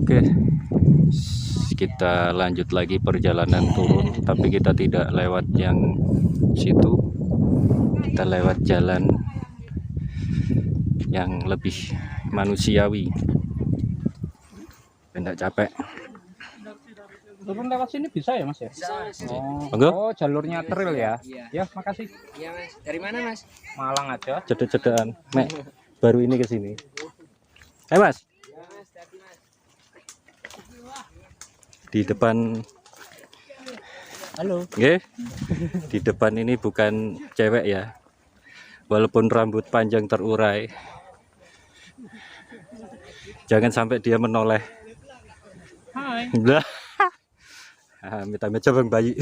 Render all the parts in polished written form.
Oke, kita lanjut lagi perjalanan turun, tapi kita tidak lewat yang situ, kita lewat jalan yang lebih manusiawi. Tidak capek. Turun lewat sini bisa ya Mas ya? Bisa, Mas. Oh, jalurnya trail ya? Iya. Ya, makasih. Iya, Mas. Dari mana, Mas? Malang aja. Cedek-cedekan, Mek, baru ini ke sini. Mas. Ya, Mas. Hati, Mas. Di depan, Halo. di depan ini bukan cewek ya, walaupun rambut panjang terurai, jangan sampai dia menoleh. Hai. Nah, amit-amit Bang bayi.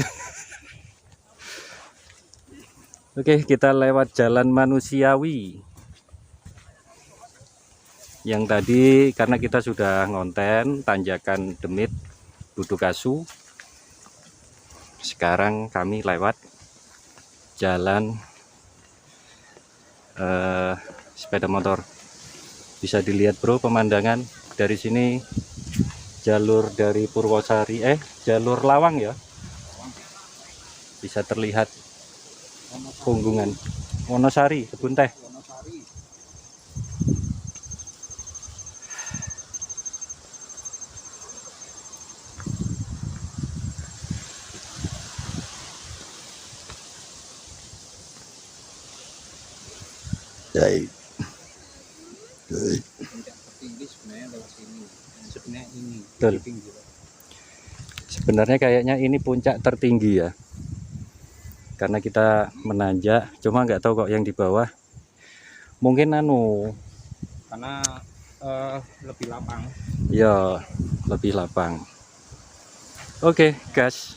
Oke, kita lewat jalan manusiawi. Yang tadi karena kita sudah ngonten tanjakan Demit Butukasu. Sekarang kami lewat jalan sepeda motor. Bisa dilihat bro pemandangan dari sini, jalur dari Purwosari, jalur Lawang ya, bisa terlihat Punggungan Wonosari, kebun teh. Betul. Sebenarnya kayaknya ini puncak tertinggi ya, karena kita menanjak. Cuma nggak tahu kok yang di bawah mungkin Karena lebih lapang. ya, lebih lapang. Oke guys,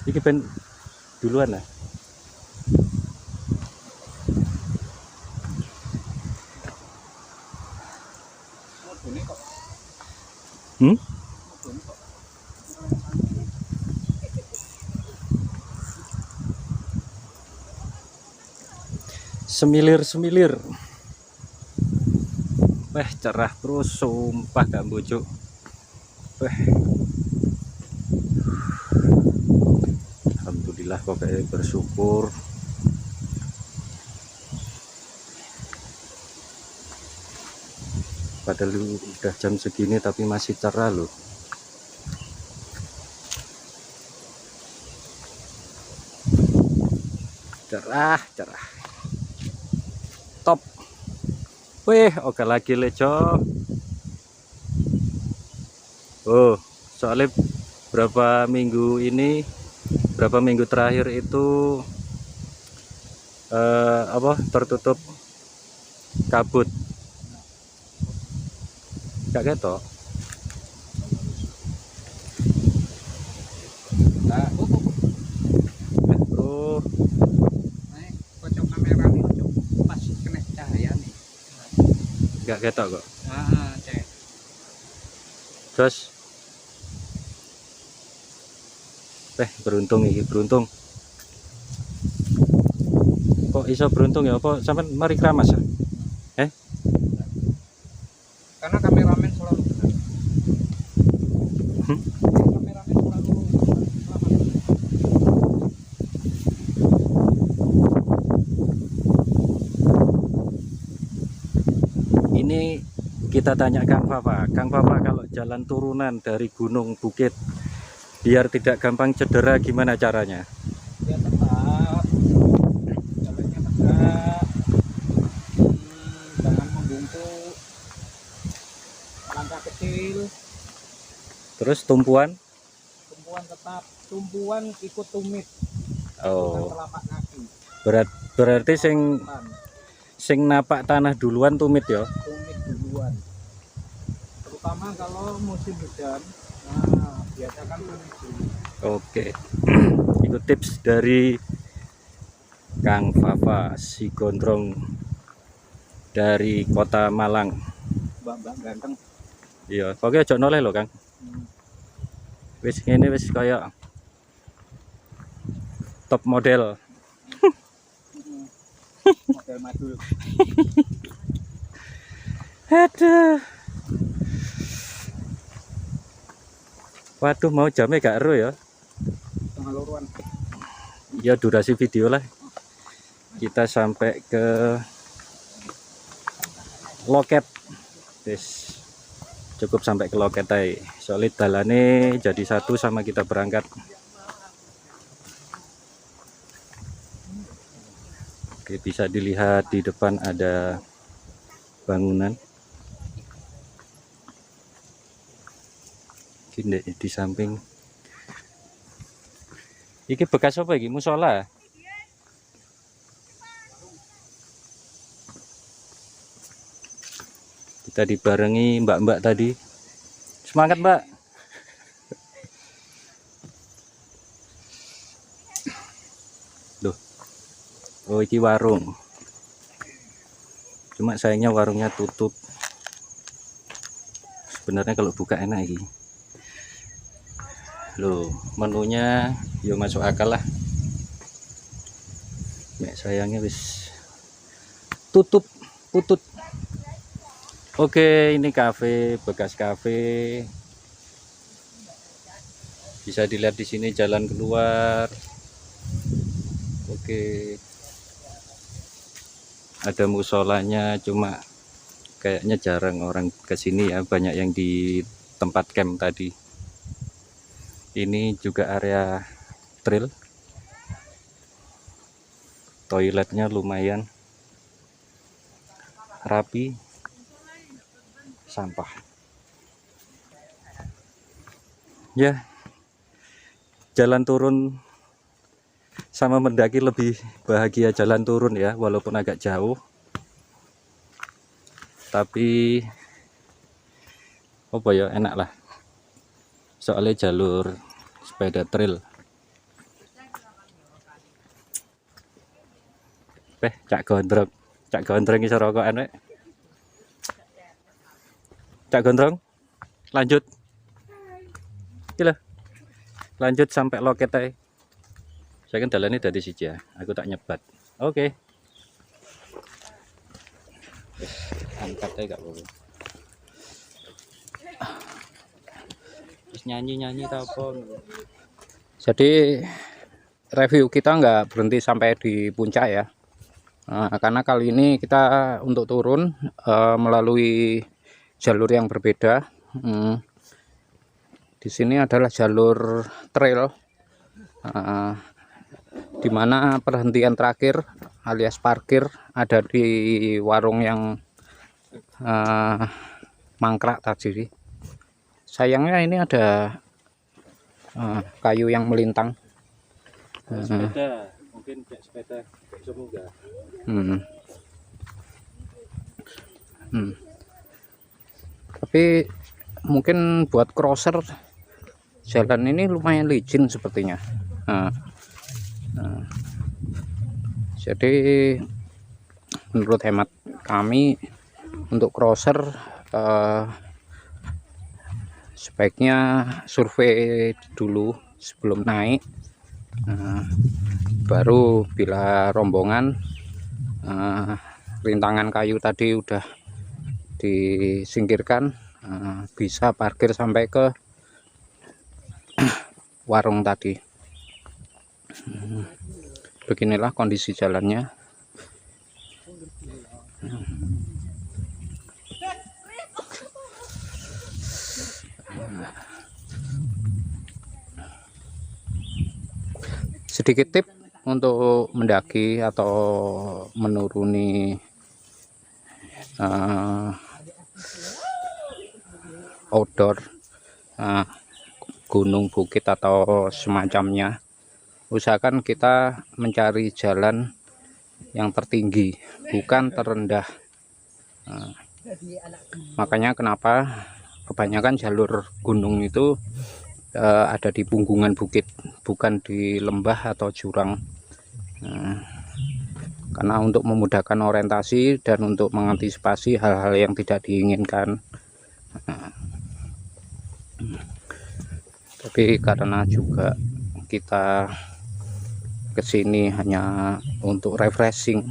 ini ben duluan lah. Semilir-semilir. Cerah terus, sumpah gak bujuk. Alhamdulillah pokoknya bersyukur. Padahal udah jam segini tapi masih cerah loh. Cerah. Top. Wih, oke lagi leco. Oh, soalnya berapa minggu terakhir itu tertutup kabut. Gak ketok. Bro, Kocok kamera nih, kocok pas kena cahaya nih. gak ketok kok. Cek. Terus beruntung iki, beruntung. Kok iso beruntung ya? Apa sampean mari keramas ya? Karena kameramen selalu benar. Kameramen selalu selamat. Ini kita tanya Kang Papa. Kang Papa, kalau jalan turunan dari Gunung Bukit biar tidak gampang cedera gimana caranya? Ya tetap jalannya tegak, jangan membungkuk, langkah kecil, Terus tumpuan? tumpuan ikut tumit, Oh, telapak kaki, berarti sing napak tanah duluan tumit ya? tumit duluan, terutama kalau musim hujan. Biasakan tumit dulu. Oke. Itu tips dari Kang Papa si gondrong dari kota Malang. Mbak ganteng. Iya, pokoknya aja noleh loh Kang. Wis ngene wis kayak top model. Dari Madul. Aduh. Waduh, mau jamnya gak ero ya. Tengah luruan. Ya durasi video lah. Kita sampai ke loket. Wis. Cukup sampai ke loket aja. Soalnya dalane jadi satu sama kita berangkat. Oke, bisa dilihat di depan ada bangunan. Ini di samping. Iki bekas apa iki? Musola. Kita dibarengi mbak-mbak tadi. Semangat, Mbak. Duh. Oh, iki warung. Cuma sayangnya warungnya tutup. Sebenarnya kalau buka enak iki. Loh, menunya ya masuk akal lah. Mek sayangnya wis tutup, putut. Oke, ini kafe, bekas kafe. Bisa dilihat di sini jalan keluar. Oke. Ada musolanya, cuma kayaknya jarang orang ke sini ya, banyak yang di tempat camp tadi. Ini juga area trail. Toiletnya lumayan rapi. Sampah. Ya. Jalan turun sama mendaki lebih bahagia jalan turun ya, walaupun agak jauh. Tapi apa ya, enak lah. Soalnya jalur sepeda trail. Cak gondrong iso rokokan wek. Cak gondrong. Lanjut. Gila. Lanjut sampai loket ae. Saya kan dalane dari siji ya. Aku tak nyebat. Oke. Angkat aja gak apa-apa. Terus nyanyi tak apa. Jadi review kita nggak berhenti sampai di puncak ya. Karena kali ini kita untuk turun melalui jalur yang berbeda. Di sini adalah jalur trail, di mana perhentian terakhir alias parkir ada di warung yang mangkrak tadi. Sayangnya ini ada kayu yang melintang. Sepeda, mungkin kayak sepeda semoga. Tapi mungkin buat crosser jalan ini lumayan licin sepertinya. Jadi menurut hemat kami untuk crosser sebaiknya survei dulu sebelum naik, baru bila rombongan rintangan kayu tadi udah disingkirkan, bisa parkir sampai ke warung tadi. Beginilah kondisi jalannya. Sedikit tip untuk mendaki atau menuruni outdoor, gunung, bukit atau semacamnya, usahakan kita mencari jalan yang tertinggi, bukan terendah. Makanya kenapa kebanyakan jalur gunung itu ada di punggungan bukit, bukan di lembah atau jurang. Karena untuk memudahkan orientasi dan untuk mengantisipasi hal-hal yang tidak diinginkan. Tapi karena juga kita kesini hanya untuk refreshing,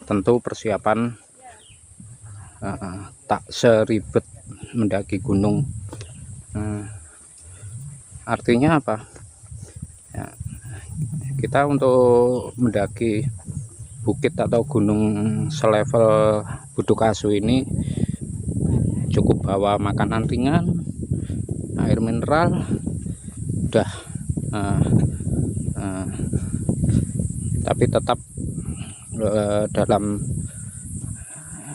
tentu persiapan tak seribet mendaki gunung. Artinya apa ya, kita untuk mendaki bukit atau gunung selevel Budukasu ini cukup bawa makanan ringan, air mineral, udah. Tapi tetap dalam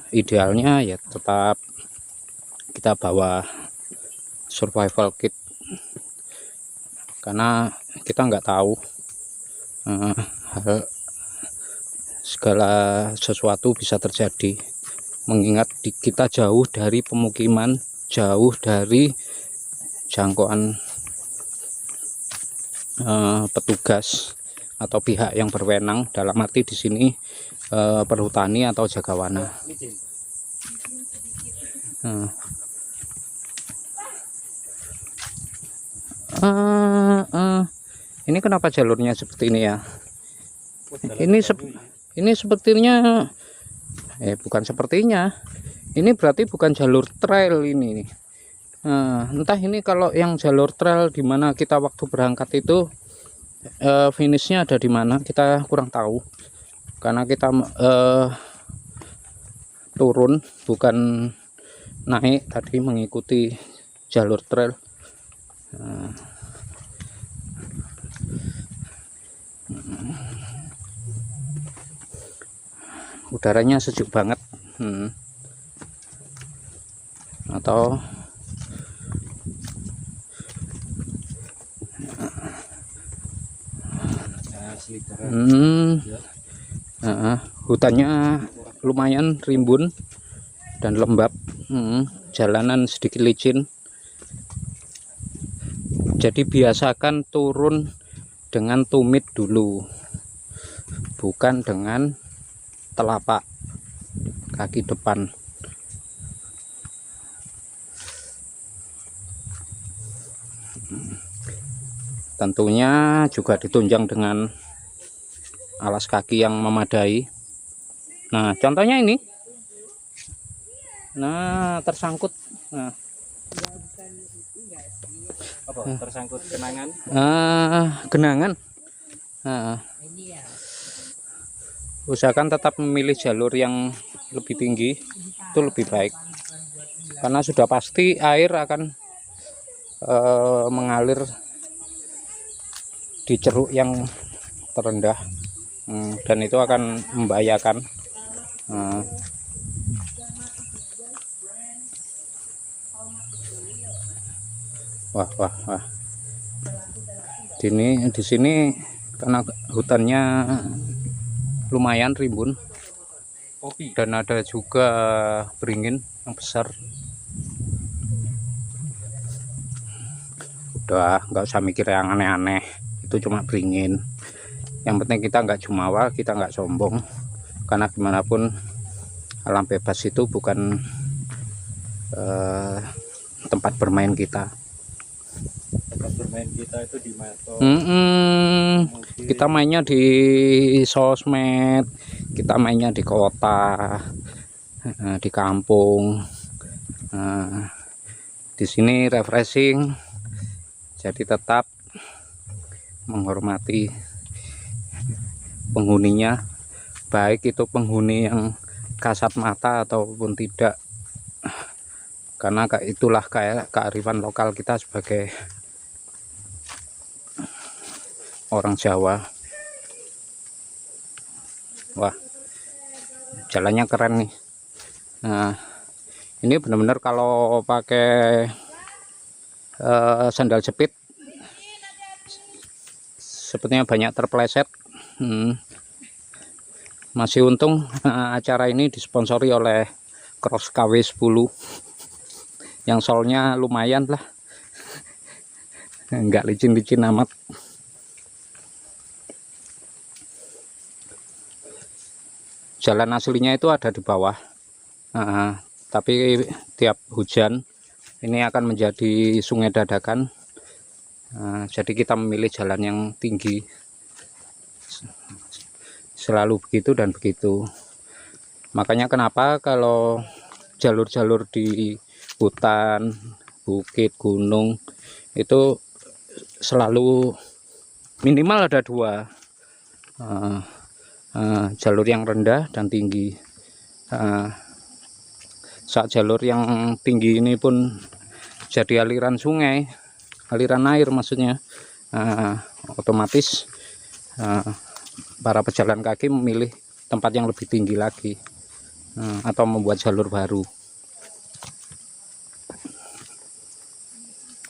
idealnya ya tetap kita bawa survival kit, karena kita nggak tahu segala sesuatu bisa terjadi, mengingat kita jauh dari pemukiman, jauh dari jangkauan petugas atau pihak yang berwenang, dalam arti di sini perhutani atau jagawana. Ini kenapa jalurnya seperti ini ya? Ini sepertinya bukan sepertinya. Ini berarti bukan jalur trail ini. Entah ini kalau yang jalur trail di mana kita waktu berangkat itu finishnya ada di mana, kita kurang tahu, karena kita turun bukan naik tadi, mengikuti jalur trail. Udaranya sejuk banget, atau hutannya lumayan rimbun dan lembab, jalanan sedikit licin. Jadi biasakan turun dengan tumit dulu, bukan dengan telapak kaki depan. Tentunya juga ditunjang dengan alas kaki yang memadai. Nah, contohnya ini. Nah, tersangkut. Nah, tersangkut genangan. Genangan. Usahakan tetap memilih jalur yang lebih tinggi, itu lebih baik, karena sudah pasti air akan mengalir di ceruk yang terendah, dan itu akan membahayakan. Wah. Di sini karena hutannya lumayan rimbun, dan ada juga beringin yang besar. Udah, nggak usah mikir yang aneh-aneh, itu cuma beringin. Yang penting kita nggak jumawa, kita nggak sombong, karena gimana pun alam bebas itu bukan tempat bermain kita. Tempat bermain kita itu di Mato. Kita mainnya di sosmed, kita mainnya di kota, di kampung. Di sini refreshing, jadi tetap menghormati penghuninya, baik itu penghuni yang kasat mata ataupun tidak, karena itulah kayak kearifan lokal kita sebagai orang Jawa. Wah, jalannya keren nih. Nah, ini benar-benar kalau pakai sandal jepit sepertinya banyak terpeleset. Masih untung acara ini disponsori oleh Cross KW10 yang solnya lumayan lah, nggak licin-licin amat. Jalan aslinya itu ada di bawah, tapi tiap hujan ini akan menjadi sungai dadakan. Jadi kita memilih jalan yang tinggi. selalu begitu dan begitu. Makanya kenapa kalau jalur-jalur di hutan, bukit, gunung itu selalu minimal ada dua, jalur yang rendah dan tinggi. Saat jalur yang tinggi ini pun jadi aliran sungai, aliran air maksudnya, otomatis para pejalan kaki memilih tempat yang lebih tinggi lagi, atau membuat jalur baru.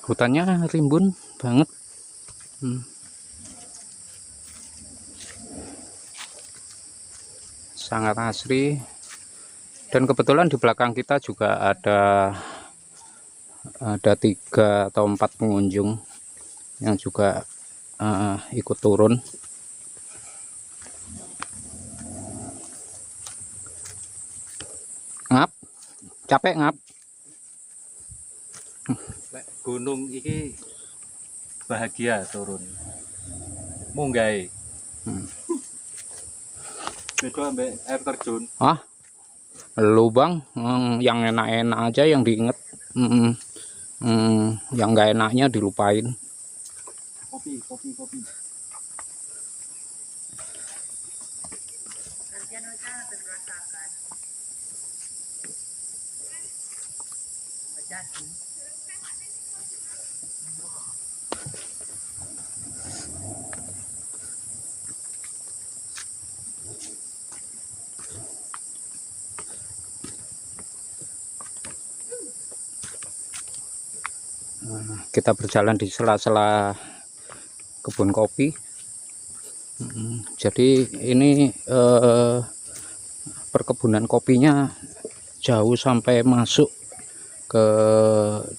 Hutannya rimbun banget. Sangat asri. Dan kebetulan di belakang kita juga ada 3 atau 4 pengunjung yang juga ikut turun. Ngap, capek ngap. Gunung iki bahagia turun. Munggahe. Beda ambek air terjun. Lubang yang enak-enak aja yang diinget, yang nggak enaknya dilupain. Kopi. Kita berjalan di sela-sela kebun kopi. Jadi ini perkebunan kopinya jauh sampai masuk ke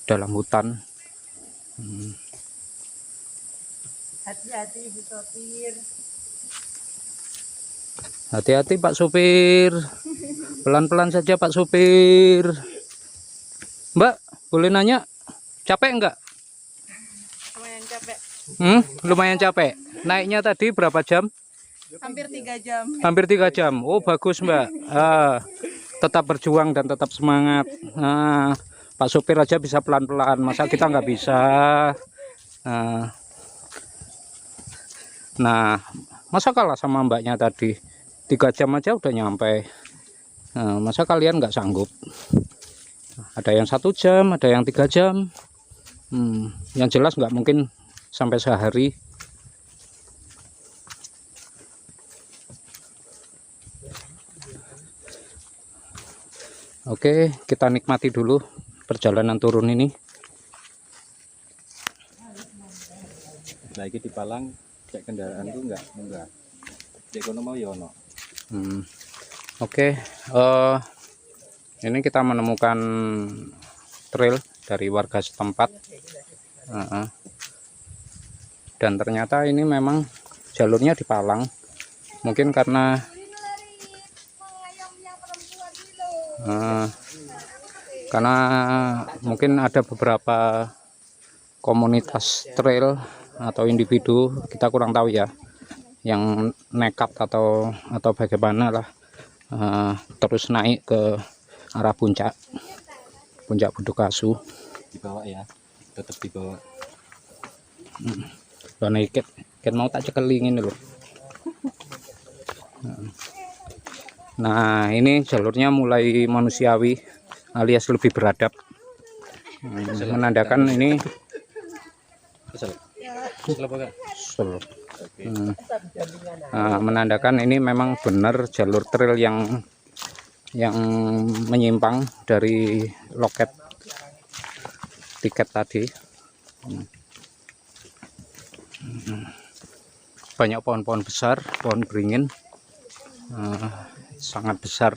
dalam hutan. Hati-hati Bu Sopir. Hati-hati Pak Supir, pelan-pelan saja Pak Supir. Mbak, boleh nanya, capek enggak? Lumayan capek. Lumayan capek. Naiknya tadi berapa jam? Hampir 3 jam. Hampir 3 jam. Oh bagus Mbak. Tetap berjuang dan tetap semangat. Pak Supir aja bisa pelan-pelan, masa kita nggak bisa? Nah, masa kalah sama mbaknya tadi? 3 jam aja udah nyampe. Masa kalian nggak sanggup? Ada yang 1 jam, ada yang 3 jam. Yang jelas nggak mungkin sampai sehari. Oke, kita nikmati dulu perjalanan turun ini. Nah, iki di Palang cek kendaraan tuh enggak. Cek kono mau ya ono. Oke, ini kita menemukan trail dari warga setempat. Dan ternyata ini memang jalurnya di Palang. Mungkin karena mungkin ada beberapa komunitas trail atau individu, kita kurang tahu ya, yang nekat atau bagaimana lah, terus naik ke arah puncak Budukasu. Dibawa ya, tetap dibawa. Karena iket mau tak cekelingin loh. Nah, ini jalurnya mulai manusiawi alias lebih beradab. Menandakan ini menandakan ini memang benar jalur trail yang menyimpang dari loket tiket tadi. Banyak pohon-pohon besar, pohon beringin, sangat besar,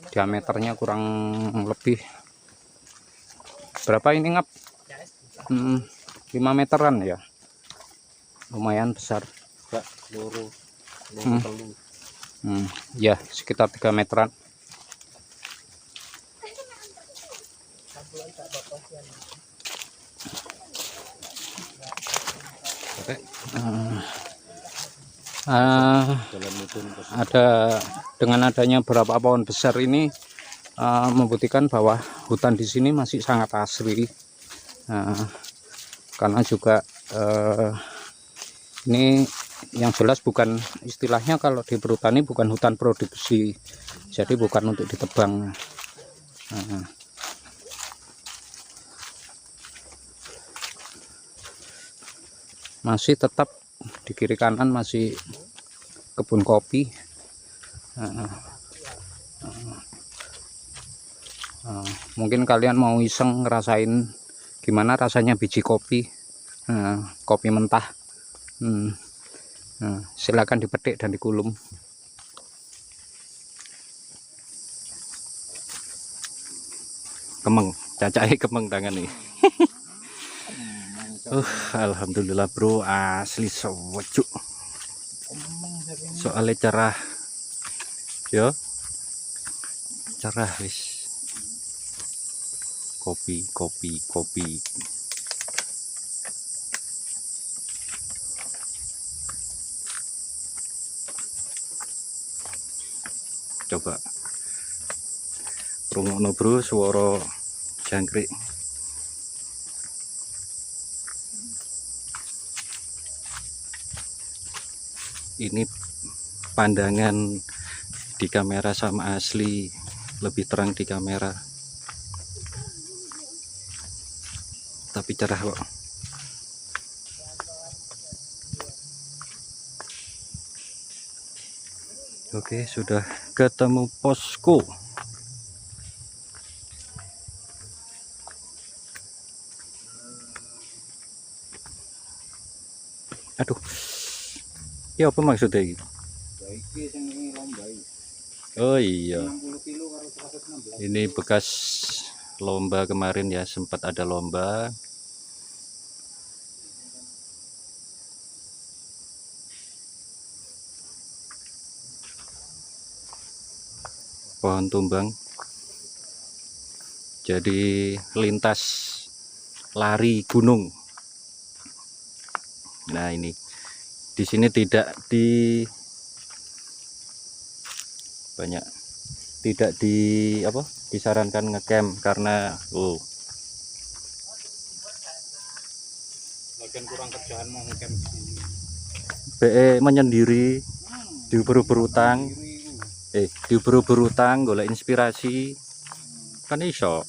diameternya kurang lebih berapa ini Ngap? 5 meteran ya, lumayan besar. Loro telu. Ya sekitar 3 meteran. ada dengan adanya beberapa pohon besar ini membuktikan bahwa hutan di sini masih sangat asri. Karena juga ini yang jelas bukan istilahnya kalau di perhutani bukan hutan produksi, jadi bukan untuk ditebang. Masih tetap di kiri kanan masih kebun kopi. Mungkin kalian mau iseng ngerasain gimana rasanya biji kopi, kopi mentah. Silakan dipetik dan dikulum. Kemeng, cacai kemeng tangan nih. Alhamdulillah bro, asli sejuk. Soalnya cerah, yo, cerah wis. Kopi. Coba rungokno bro suara jangkrik. Ini pandangan di kamera sama asli lebih terang di kamera, tapi cerah kok. Oke, sudah ketemu posko. Aduh, ya apa maksudnya ini? Oh iya, ini bekas lomba kemarin ya, sempat ada lomba. Pohon tumbang, jadi lintas lari gunung. Nah ini di sini tidak disarankan ngecamp karena Bagian kurang kerjaan mau ngecamp BE menyendiri diubur-ubur utang. Diubur-ubur utang golek inspirasi kan iso.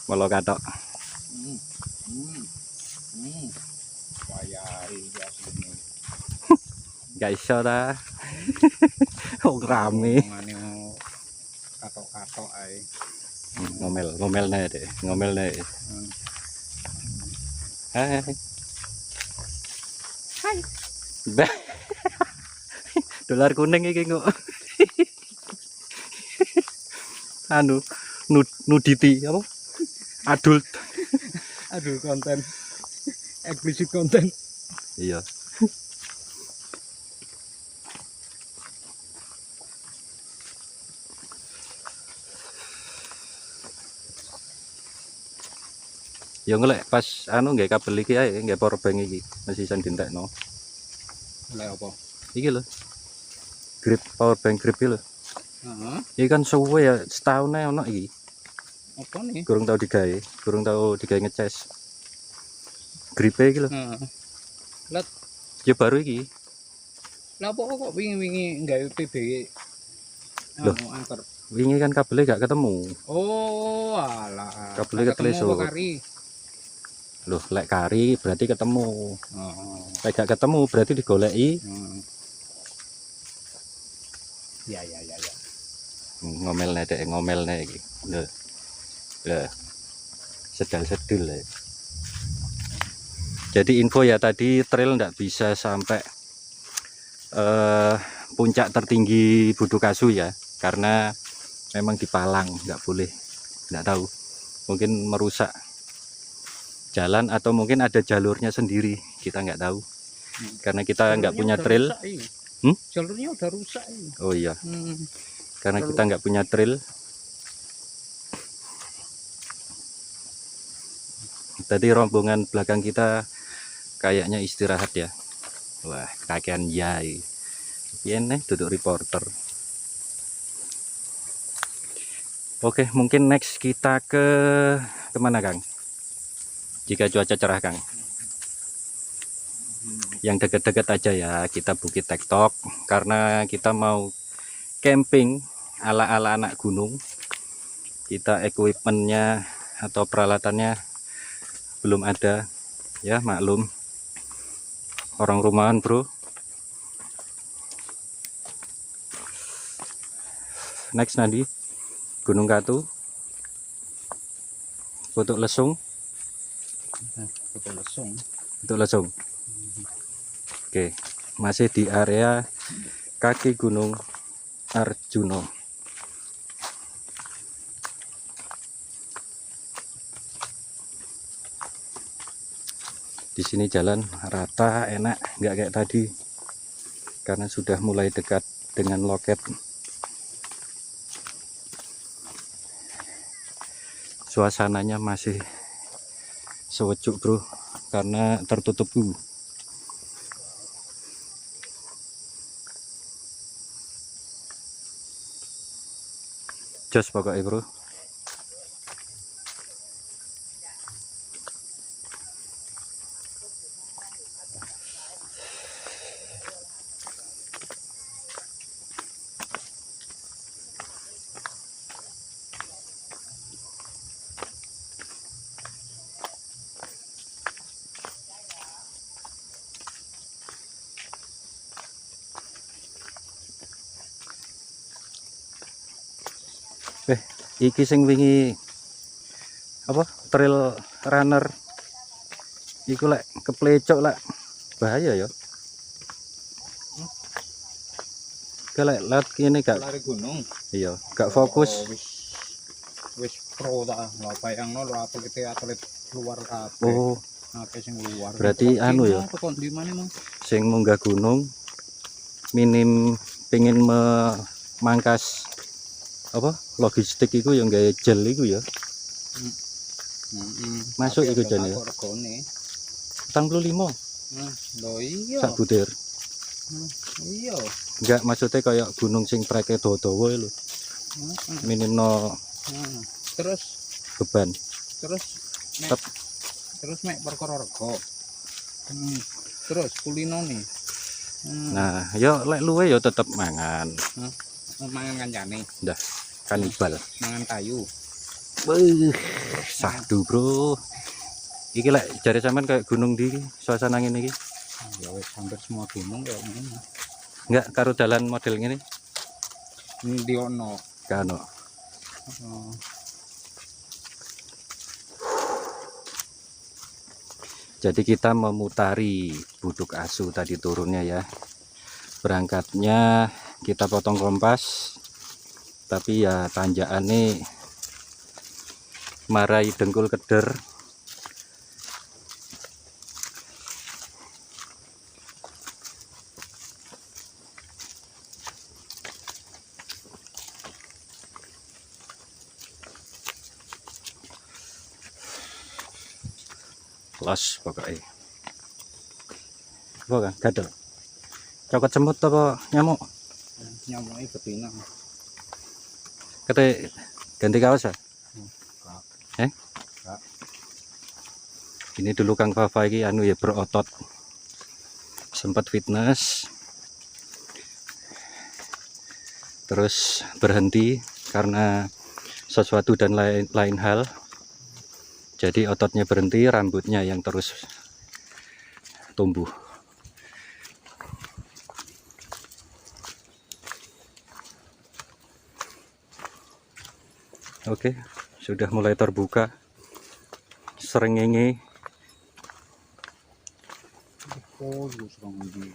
Molo katok. Gak iso ta. Wong rame. Katok-katok ae. Ngomel nih deh, ngomel nih. Hai. Bah. Dolar kuning iki kok. Anu nuditi apa? Adult Konten. Eksplisit konten. Iya. Ya ngelek pas anu nggak kabel iki ae, nggak power bank iki, masih iso dintekno. Lek apa? Iki lho. Grip power bank grip iki lho. Heeh. Iki kan suwe ya, setahun ae ono iki. Apa nih? Kurang tahu digawe ngecas. Gripe iki lho. Heeh. Let Ya baru iki. lah apa kok wingi-wingi nggawe PBY? Loh. Angker. Wingi kan kabelnya gak ketemu. Oh, alah. Kabelnya ketelesuk. Loh, lek kari berarti ketemu. Lek gak ketemu berarti digoleki. Ya. Ngomel nih iki. Lho. Sedal-sedul ya. Jadi info ya tadi trail ndak bisa sampai puncak tertinggi Budukasu ya, karena memang di Palang nggak boleh, nggak tahu, mungkin merusak jalan atau mungkin ada jalurnya sendiri, kita nggak tahu karena kita nggak punya trail. Jalurnya udah rusak ini. Oh iya, karena kita nggak punya trail. Tadi rombongan belakang kita kayaknya istirahat ya. Wah, kakean yai. Pian nih duduk reporter. Oke, mungkin next kita ke kemana Kang? Jika cuaca cerah Kang. Yang deket-deket aja ya, kita Bukit Tektok karena kita mau camping ala-ala anak gunung. Kita equipmentnya atau peralatannya belum ada ya, maklum orang rumahan bro. Next nanti Gunung Katu, Putuk Lesung, Putuk Lesung. Oke, masih di area kaki Gunung Arjuno. Di sini jalan rata, enak, nggak kayak tadi karena sudah mulai dekat dengan loket. Suasananya masih sejuk bro karena tertutup bu. Jos pokoknya bro. Iki sing wingi apa trail runner iku lek keplecok lek bahaya ya. Kalau lewat kene gak Lari gunung. iya, gak fokus. Wis pro ta, lha bayangno lho apa kita atlet luar kabeh. Oh, Akeh sing luar. berarti anu ya. Tekon di mana Mang? Sing munggah gunung minim pengen memangkas apa logistik iku yang gawe gel iku ya. Masuk iku jan ya. Regane. 45 Lho iya. sak butir. Iya. Enggak maksudnya kayak gunung sing treke dawa-dawa lho. Minimno Terus beban. terus mek, Tep. terus mek perkara rego. Terus kulino nih. Nah, yo lek luwe yo tetep mangan. Mangan kancane, Dah kanibal. mangan kayu. Sadu bro. Iki lek jare sampean kayak gunung di suasana ngene iki. Ya wis hampir semua gunung kayak ngene. Enggak karo dalan model ngene. Ini di ono. Kan ono. Jadi kita memutari Buduk Asu tadi turunnya ya. Berangkatnya kita potong kompas. Tapi ya tanjakan nih marai dengkul keder. Los pokoknya. Apa kan? Gadel. Cokot semut apa nyamuk? Nyamuke betina. Kata ganti kaos ya? Enggak. Ini dulu Kang Fafa ini anu ya berotot. Sempat fitness. Terus berhenti karena sesuatu dan lain hal. Jadi ototnya berhenti, rambutnya yang terus tumbuh. Oke, sudah mulai terbuka. Srengenge. Oh, serang ndi.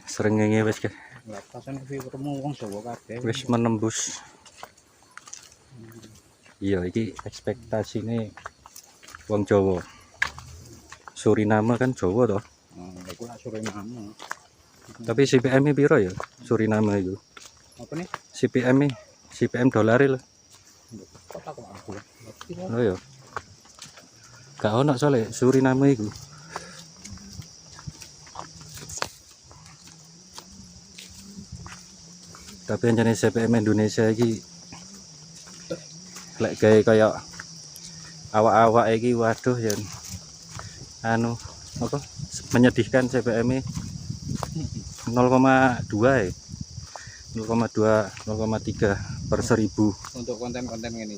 Srengenge wis ke. Lah pasane ketemu wong Jawa kabeh. Wis menembus. Iya, iki ekspektasine wong Jawa. Suriname kan Jawa toh. Iku lak Suriname. Tapi CPM-nya piro ya? Suriname itu. Apa nih? CPM dolar lho. Kok tak aku. Oh ya. Gak ono soalnya Suriname iku. Tapi anjane CPM Indonesia iki lek gawe kaya awak-awak iki waduh ya anu apa menyedihkan CPM 0,2 ya. 0,2 0,3 per 1000 untuk konten-konten ini.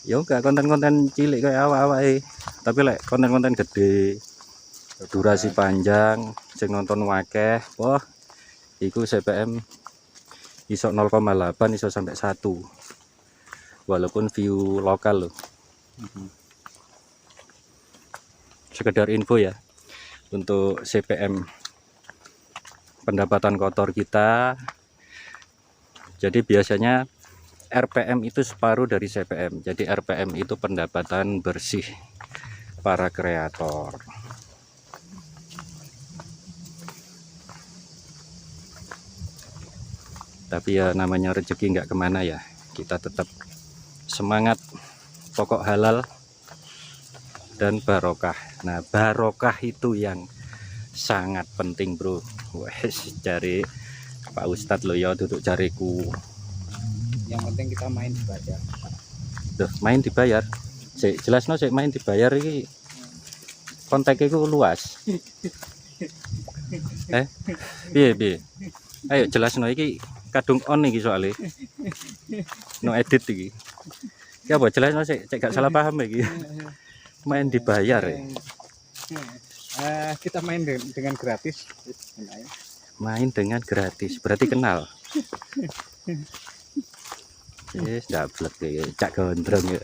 ya enggak konten-konten cilik kayak awak-awak tapi lek konten-konten gede durasi panjang sing nonton wakeh wah iku CPM iso 0,8 iso sampai 1 walaupun view lokal loh. Sekedar info ya untuk CPM pendapatan kotor kita. Jadi biasanya RPM itu separuh dari CPM. Jadi RPM itu pendapatan bersih para kreator. Tapi ya namanya rezeki nggak kemana ya, kita tetap semangat, pokok halal dan barokah. Nah barokah itu yang sangat penting bro. Wes cari Pak Ustadz lo ya duduk cariku. Yang penting kita main dibayar. Duh, main dibayar. Jelas no main dibayar ini kontaknya itu luas. Piye. Ayo jelas no iki kadung on iki soalnya no edit iki. Ya apa jelas no cek gak salah paham iki. Main dibayar ya. Kita main dengan gratis. Main dengan gratis berarti kenal. Yes, dablek ya cak gondrong ya.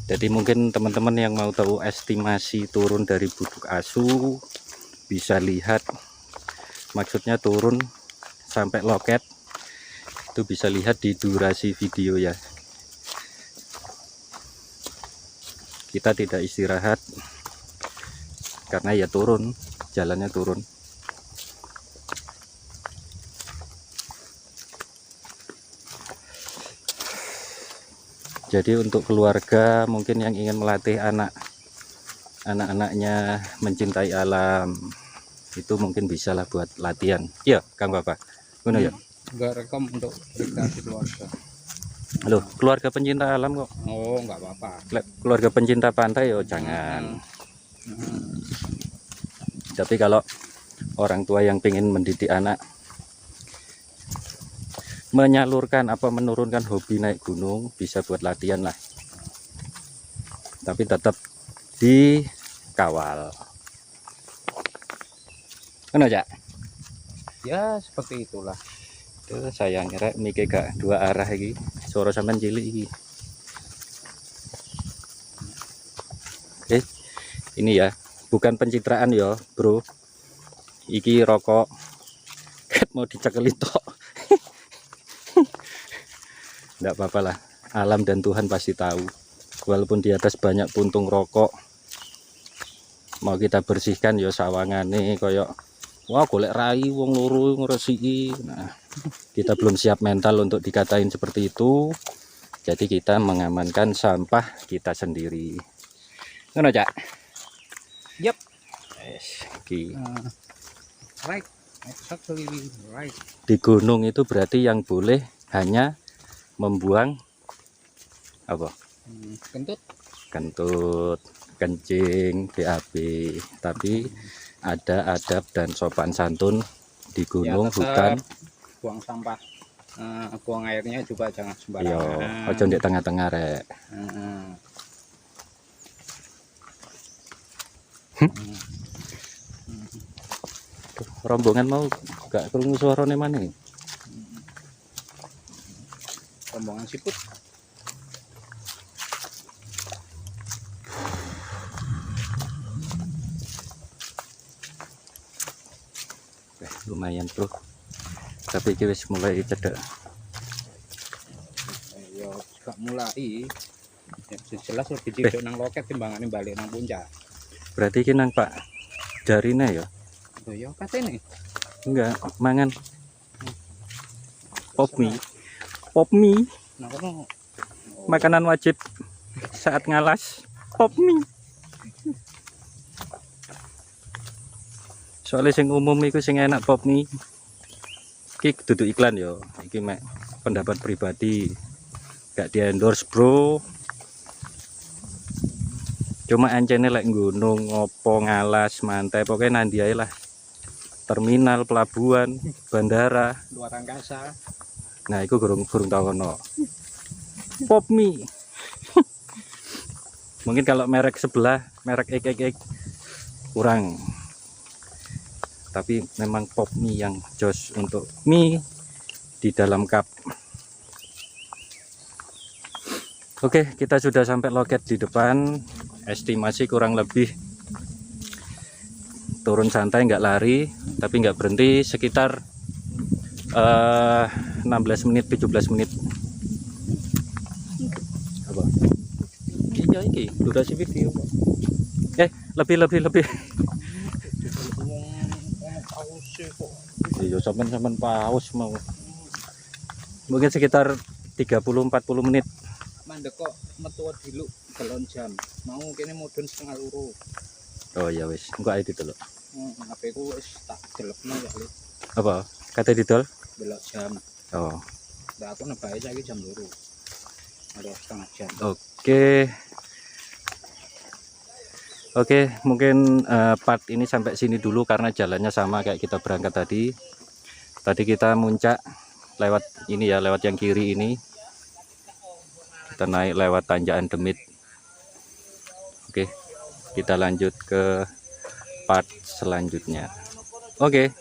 Jadi mungkin teman-teman yang mau tahu estimasi turun dari buduk asu bisa lihat, maksudnya turun sampai loket itu bisa lihat di durasi video ya. Kita tidak istirahat karena ya turun, jalannya turun. Jadi untuk keluarga mungkin yang ingin melatih anak-anaknya mencintai alam itu mungkin bisalah buat latihan. Iya, Kang Bapak. Ngono ya? Enggak rekam untuk rekreasi keluarga. Loh, keluarga pencinta alam kok. Oh, enggak apa-apa. Keluarga pencinta pantai yo jangan. Tapi kalau orang tua yang ingin mendidik anak menyalurkan apa menurunkan hobi naik gunung bisa buat latihan lah, tapi tetap dikawal kan aja Ya seperti itulah. tuh sayang rek mikir gak dua arah iki suara sampean cilik iki. Ini ya bukan pencitraan ya bro, iki rokok mau dicekeli tok. Enggak apa-apa lah, alam dan Tuhan pasti tahu. Walaupun di atas banyak puntung rokok, mau kita bersihkan ya sawangane koyok wah golek rai wong loro ngresiki. Nah, kita belum siap mental untuk dikatain seperti itu. Jadi kita mengamankan sampah kita sendiri. Ngono, Cak? Yep. Right. Exactly right. Di gunung itu berarti yang boleh hanya membuang apa? Kentut, kencing, BAB. Tapi ada adab dan sopan santun di gunung, ya, hutan. Buang sampah, buang airnya juga jangan sembarangan. Yo, ojo di tengah-tengah rek. Rombongan mau gak krungu suarane maneh. Rombongan siput. Lumayan bro, tapi iki wis mulai cedek. Ya gak mulai. Ya, jelas lebih cedek nang loket timbangane balik nang puncak. Berarti iki nang Pak Jarine ya. Oh ya katene. Enggak, mangan. Pop mie. Pop mie, Nah, kono makanan wajib saat ngalas. Pop mie. Soalnya sing umum iku sing enak pop mie. Iki dudu iklan yo. Iki mek pendapat pribadi. Gak di endorse, bro. Cuma encene lek gunung ngopo ngalas mantai pokoknya nandi ae lah. Terminal, pelabuhan, bandara. luar angkasa. Nah, itu gurung tau ono. Pop mie. Mungkin kalau merek sebelah, merek ek kurang. Tapi memang pop mie yang jos untuk mie di dalam cup. Oke, kita sudah sampai loket di depan. Estimasi kurang lebih turun santai, nggak lari, tapi nggak berhenti, sekitar 16 menit 17 menit. Apa? Iya iki durasi video. Lebih. Iya sampean paus mau. Mungkin sekitar 30-40 menit. Mandek kok metu diluk galon jam. Mau kene mudhun setengah loro. Oh ya wis, engko ae didol. HP ku wis tak delepno ya, Li. Apa? Kate didol? Delok jam. Oh. Lah aku nebae saiki jam 2. Ada setengah jam. Oke, mungkin part ini sampai sini dulu karena jalannya sama kayak kita berangkat tadi. Tadi kita muncak lewat ini ya, lewat yang kiri ini. Kita naik lewat tanjakan Demit. Oke, kita lanjut ke part selanjutnya. Oke.